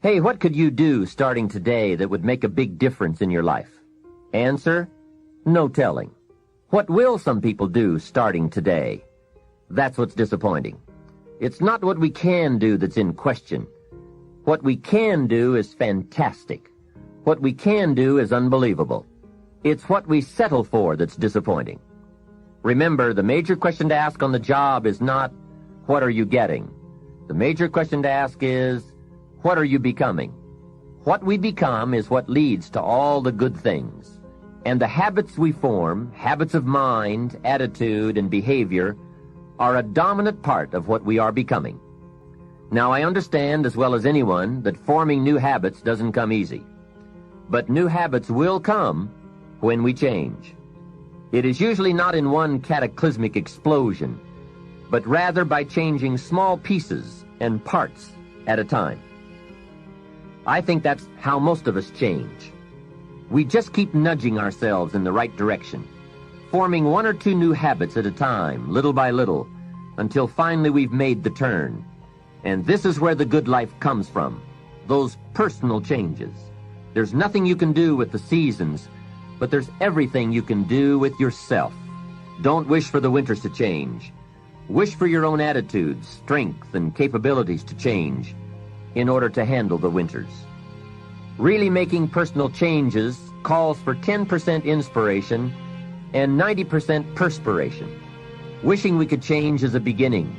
Hey, what could you do starting today that would make a big difference in your life? Answer, no telling. What will some people do starting today? That's what's disappointing. It's not what we can do that's in question. What we can do is fantastic. What we can do is unbelievable. It's what we settle for that's disappointing. Remember, the major question to ask on the job is not, what are you getting? The major question to ask is, what are you becoming? What we become is what leads to all the good things. And the habits we form, habits of mind, attitude, and behavior, are a dominant part of what we are becoming. Now, I understand as well as anyone that forming new habits doesn't come easy. But new habits will come when we change. It is usually not in one cataclysmic explosion, but rather by changing small pieces and parts at a time. I think that's how most of us change. We just keep nudging ourselves in the right direction, forming one or two new habits at a time, little by little, until finally we've made the turn. And this is where the good life comes from, those personal changes. There's nothing you can do with the seasons, but there's everything you can do with yourself. Don't wish for the winters to change. Wish for your own attitudes, strength, and capabilities to change in order to handle the winters. Really making personal changes calls for 10% inspiration and 90% perspiration. Wishing we could change is a beginning.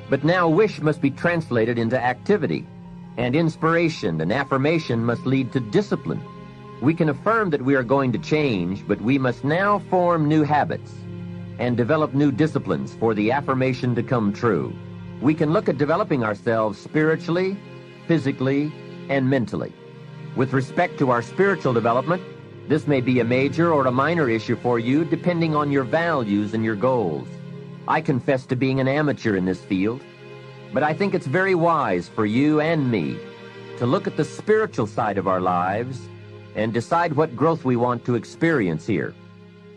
But now wish must be translated into activity, and inspiration and affirmation must lead to discipline. We can affirm that we are going to change, but we must now form new habits and develop new disciplines for the affirmation to come true. We can look at developing ourselves spiritually, physically, and mentally. With respect to our spiritual development, this may be a major or a minor issue for you depending on your values and your goals. I confess to being an amateur in this field, but I think it's very wise for you and me to look at the spiritual side of our lives and decide what growth we want to experience here.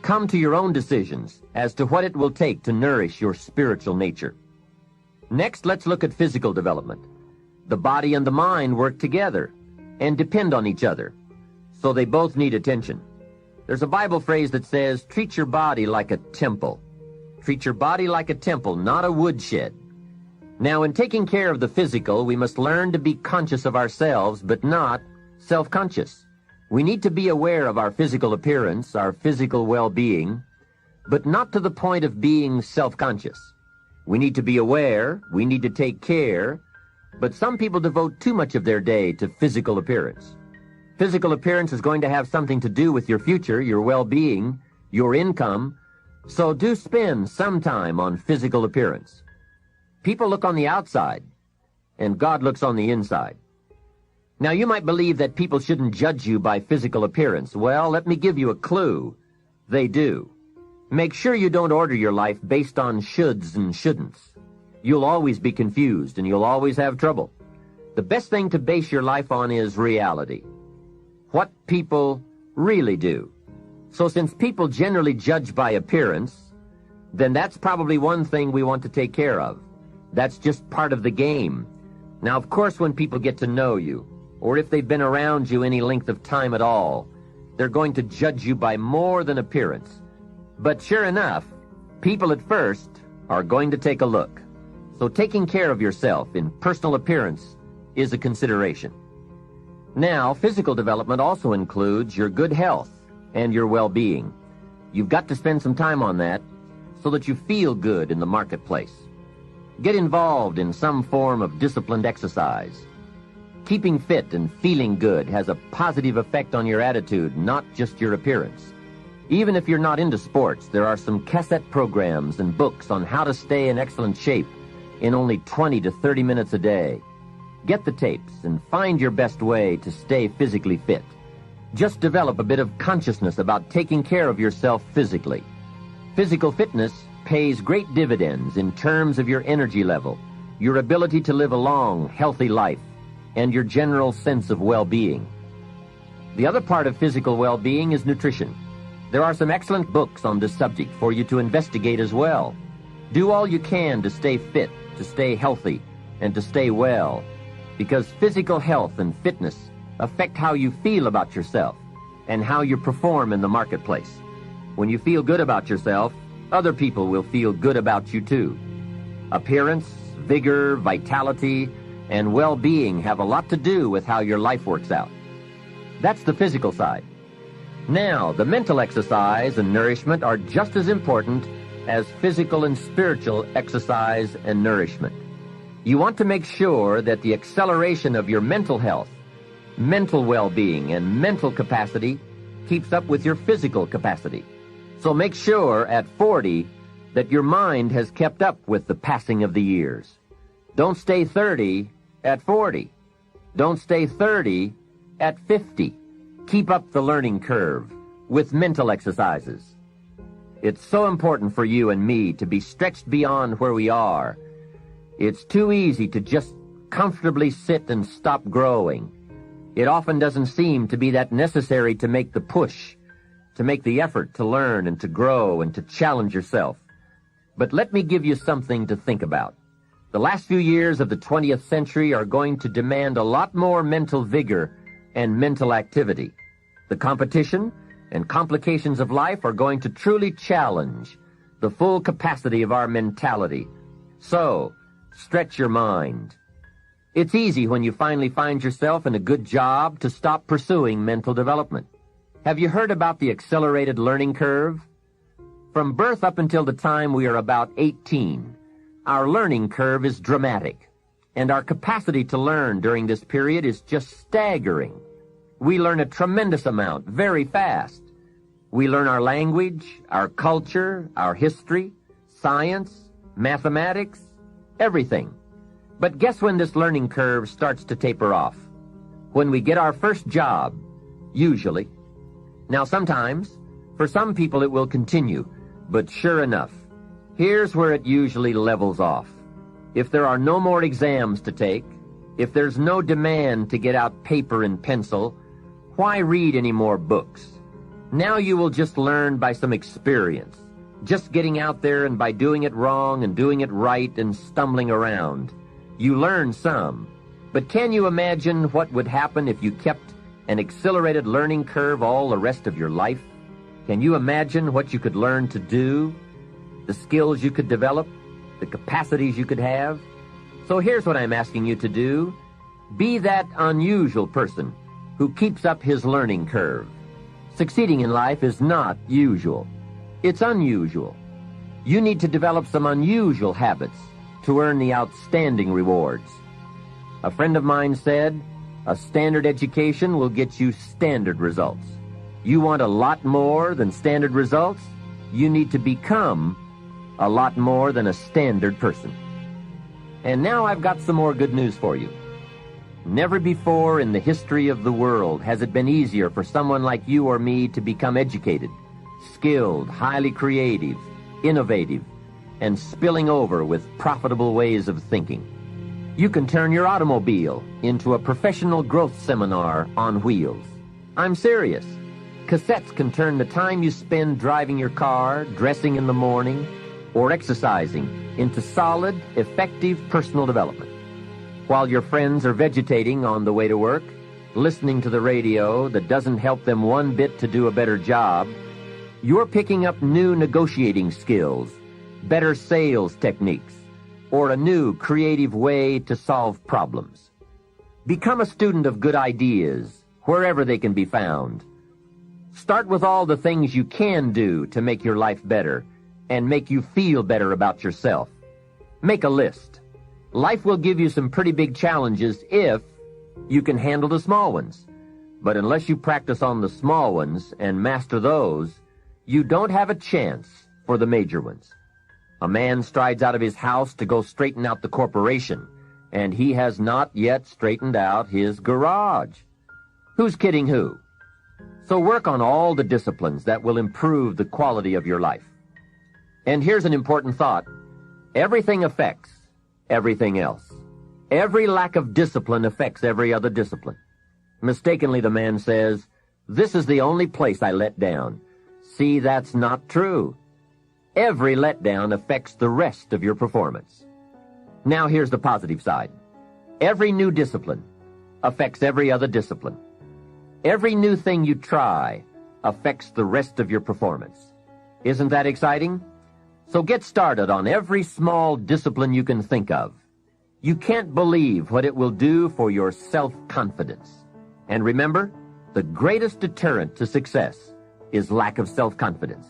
Come to your own decisions as to what it will take to nourish your spiritual nature. Next, let's look at physical development. The body and the mind work together and depend on each other, so they both need attention. There's a Bible phrase that says, treat your body like a temple. Treat your body like a temple, not a woodshed. Now, in taking care of the physical, we must learn to be conscious of ourselves, but not self-conscious. We need to be aware of our physical appearance, our physical well-being, but not to the point of being self-conscious. We need to be aware, we need to take care, but some people devote too much of their day to physical appearance. Physical appearance is going to have something to do with your future, your well-being, your income, so do spend some time on physical appearance. People look on the outside, and God looks on the inside. Now, you might believe that people shouldn't judge you by physical appearance. Well, let me give you a clue. They do. Make sure you don't order your life based on shoulds and shouldn'ts. You'll always be confused, and you'll always have trouble. The best thing to base your life on is reality. What people really do. So since people generally judge by appearance, then that's probably one thing we want to take care of. That's just part of the game. Now, of course, when people get to know you, or if they've been around you any length of time at all, they're going to judge you by more than appearance. But sure enough, people at first are going to take a look. So taking care of yourself in personal appearance is a consideration. Now, physical development also includes your good health and your well-being. You've got to spend some time on that so that you feel good in the marketplace. Get involved in some form of disciplined exercise. Keeping fit and feeling good has a positive effect on your attitude, not just your appearance. Even if you're not into sports, there are some cassette programs and books on how to stay in excellent shape in only 20 to 30 minutes a day. Get the tapes and find your best way to stay physically fit. Just develop a bit of consciousness about taking care of yourself physically. Physical fitness pays great dividends in terms of your energy level, your ability to live a long, healthy life, and your general sense of well-being. The other part of physical well-being is nutrition. There are some excellent books on this subject for you to investigate as well. Do all you can to stay fit, to stay healthy, and to stay well. because physical health and fitness affect how you feel about yourself and how you perform in the marketplace. When you feel good about yourself, other people will feel good about you too. Appearance, vigor, vitality, and well-being have a lot to do with how your life works out. That's the physical side. Now, the mental exercise and nourishment are just as important as physical and spiritual exercise and nourishment. You want to make sure that the acceleration of your mental health, mental well-being, and mental capacity keeps up with your physical capacity. So make sure at 40 that your mind has kept up with the passing of the years. Don't stay 30 at 40. Don't stay 30 at 50. Keep up the learning curve with mental exercises. It's so important for you and me to be stretched beyond where we are. It's too easy to just comfortably sit and stop growing. It often doesn't seem to be that necessary to make the push, to make the effort to learn and to grow and to challenge yourself. But let me give you something to think about. The last few years of the 20th century are going to demand a lot more mental vigor and mental activity. The competition and complications of life are going to truly challenge the full capacity of our mentality. So, stretch your mind. It's easy when you finally find yourself in a good job to stop pursuing mental development. Have you heard about the accelerated learning curve? From birth up until the time we are about 18, our learning curve is dramatic, and our capacity to learn during this period is just staggering. We learn a tremendous amount very fast. We learn our language, our culture, our history, science, mathematics, everything. But guess when this learning curve starts to taper off? When we get our first job, usually. Now sometimes, for some people it will continue, but sure enough, here's where it usually levels off. If there are no more exams to take, if there's no demand to get out paper and pencil, why read any more books? Now you will just learn by some experience, just getting out there and by doing it wrong and doing it right and stumbling around. You learn some, but can you imagine what would happen if you kept an accelerated learning curve all the rest of your life? Can you imagine what you could learn to do, the skills you could develop, the capacities you could have? So here's what I'm asking you to do. Be that unusual person who keeps up his learning curve. Succeeding in life is not usual. It's unusual. You need to develop some unusual habits to earn the outstanding rewards. A friend of mine said, a standard education will get you standard results. You want a lot more than standard results? You need to become a lot more than a standard person. And now I've got some more good news for you. Never before in the history of the world has it been easier for someone like you or me to become educated, skilled, highly creative, innovative, and spilling over with profitable ways of thinking. You can turn your automobile into a professional growth seminar on wheels. I'm serious. Cassettes can turn the time you spend driving your car, dressing in the morning, or exercising into solid, effective personal development. While your friends are vegetating on the way to work, listening to the radio that doesn't help them one bit to do a better job, you're picking up new negotiating skills, better sales techniques, or a new creative way to solve problems. Become a student of good ideas, wherever they can be found. Start with all the things you can do to make your life better and make you feel better about yourself. Make a list. Life will give you some pretty big challenges if you can handle the small ones. But unless you practice on the small ones and master those, you don't have a chance for the major ones. A man strides out of his house to go straighten out the corporation, and he has not yet straightened out his garage. Who's kidding who? So work on all the disciplines that will improve the quality of your life. And here's an important thought. Everything affects everything else. Every lack of discipline affects every other discipline. Mistakenly, the man says, "This is the only place I let down." See, that's not true. Every letdown affects the rest of your performance. Now here's the positive side. Every new discipline affects every other discipline. Every new thing you try affects the rest of your performance. Isn't that exciting? So get started on every small discipline you can think of. You can't believe what it will do for your self-confidence. And remember, the greatest deterrent to success is lack of self-confidence.